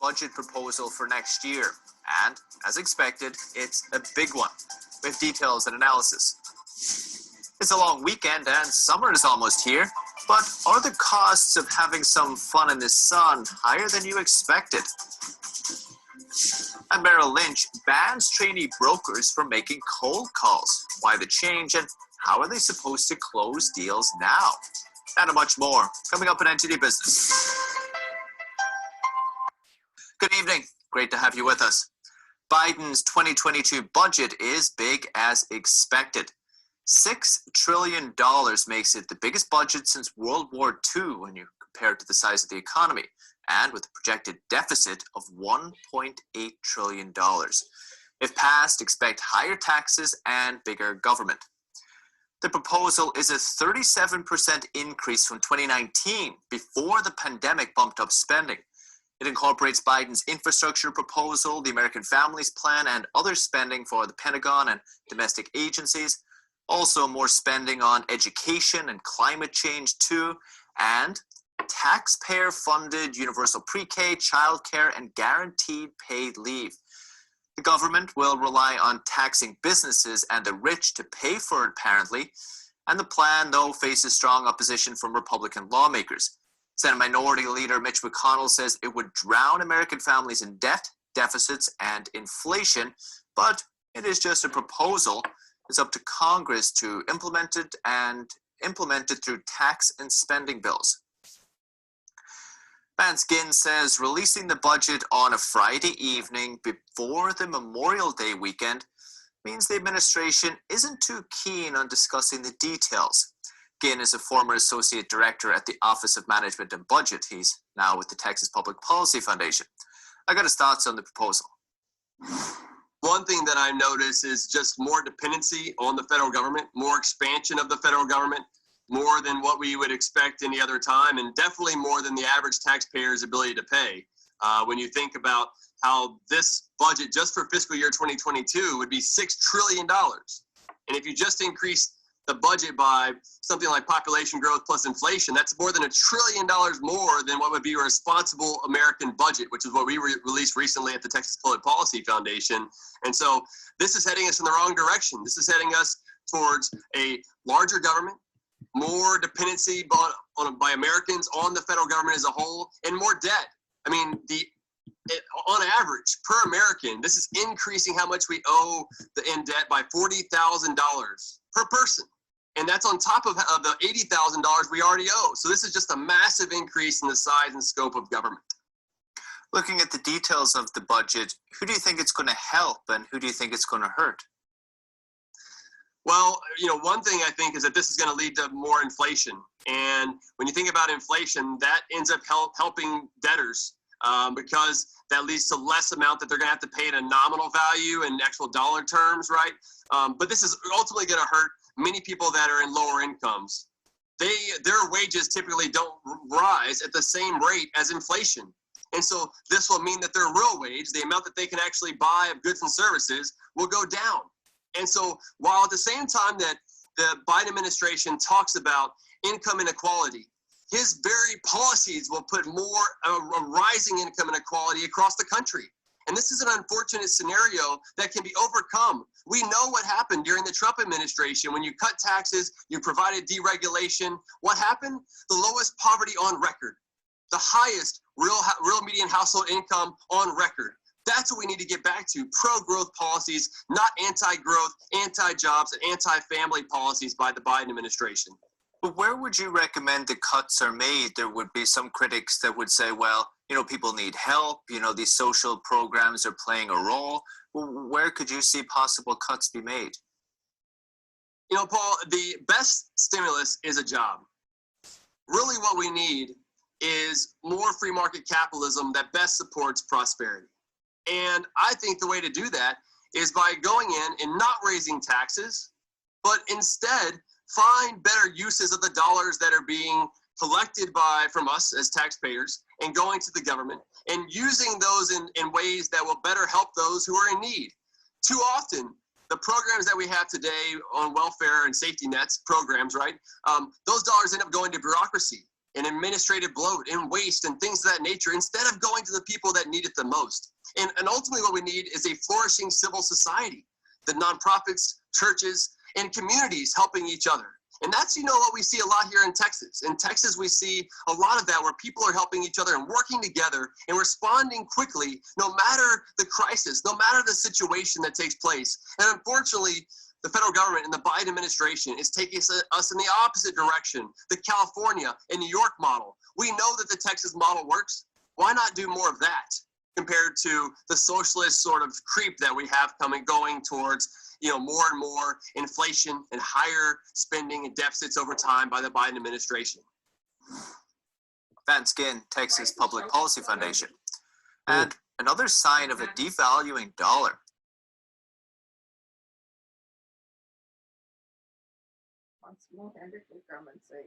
budget proposal for next year. And, as expected, it's a big one, with details and analysis. It's a long weekend and summer is almost here, but are the costs of having some fun in the sun higher than you expected? And Merrill Lynch bans trainee brokers from making cold calls. Why the change and how are they supposed to close deals now? And much more coming up in NTD Business. Good evening. Great to have you with us. Biden's 2022 budget is big as expected. $6 trillion makes it the biggest budget since World War II when you compare it to the size of the economy, and with a projected deficit of $1.8 trillion. If passed, expect higher taxes and bigger government. The proposal is a 37% increase from 2019, before the pandemic bumped up spending. It incorporates Biden's infrastructure proposal, the American Families Plan, and other spending for the Pentagon and domestic agencies. Also more spending on education and climate change too, and taxpayer-funded universal pre-K, childcare, and guaranteed paid leave. The government will rely on taxing businesses and the rich to pay for it, apparently, and the plan, though, faces strong opposition from Republican lawmakers. Senate Minority Leader Mitch McConnell says it would drown American families in debt, deficits, and inflation, but it is just a proposal. It's up to Congress to implement it and implement it through tax and spending bills. Vance Ginn says releasing the budget on a Friday evening before the Memorial Day weekend means the administration isn't too keen on discussing the details. Ginn is a former associate director at the Office of Management and Budget. He's now with the Texas Public Policy Foundation. I got his thoughts on the proposal. One thing that I notice is just more dependency on the federal government, more expansion of the federal government, more than what we would expect any other time, and definitely more than the average taxpayer's ability to pay. When you think about how this budget just for fiscal year 2022 would be $6 trillion. And if you just increase the budget by something like population growth plus inflation, that's more than $1 trillion more than what would be a responsible American budget, which is what we released recently at the Texas Public Policy Foundation. And so this is heading us in the wrong direction. This is heading us towards a larger government, more dependency by Americans on the federal government as a whole, and more debt. I mean, on average, per American, this is increasing how much we owe in debt by $40,000 per person. And that's on top of the $80,000 we already owe. So this is just a massive increase in the size and scope of government. Looking at the details of the budget, who do you think it's going to help and who do you think it's going to hurt? Well, one thing I think is that this is going to lead to more inflation. And when you think about inflation, that ends up helping debtors because that leads to less amount that they're going to have to pay in a nominal value in actual dollar terms, right? But this is ultimately going to hurt many people that are in lower incomes. Their wages typically don't rise at the same rate as inflation. And so this will mean that their real wage, the amount that they can actually buy of goods and services, will go down. And so while at the same time that the Biden administration talks about income inequality, his very policies will put more a rising income inequality across the country. And this is an unfortunate scenario that can be overcome. We know what happened during the Trump administration. When you cut taxes, you provided deregulation. What happened? The lowest poverty on record, the highest real median household income on record. That's what we need to get back to, pro-growth policies, not anti-growth, anti-jobs, and anti-family policies by the Biden administration. But where would you recommend the cuts are made? There would be some critics that would say, well, people need help, these social programs are playing a role. Where could you see possible cuts be made? Paul, the best stimulus is a job. Really what we need is more free market capitalism that best supports prosperity. And I think the way to do that is by going in and not raising taxes, but instead find better uses of the dollars that are being collected from us as taxpayers and going to the government and using those in ways that will better help those who are in need. Too often, the programs that we have today on welfare and safety nets programs, right? Those dollars end up going to bureaucracy. and administrative bloat and waste and things of that nature instead of going to the people that need it the most. And ultimately what we need is a flourishing civil society, the nonprofits, churches, and communities helping each other. And that's, what we see a lot here in Texas. In Texas, we see a lot of that where people are helping each other and working together and responding quickly, no matter the crisis, no matter the situation that takes place. And unfortunately, the federal government and the Biden administration is taking us in the opposite direction, the California and New York model. We know that the Texas model works. Why not do more of that compared to the socialist sort of creep that we have going towards more and more inflation and higher spending and deficits over time by the Biden administration? Van Skin, Texas Public Policy Foundation. And another sign of a devaluing dollar. Once more, Hendrik will come and say,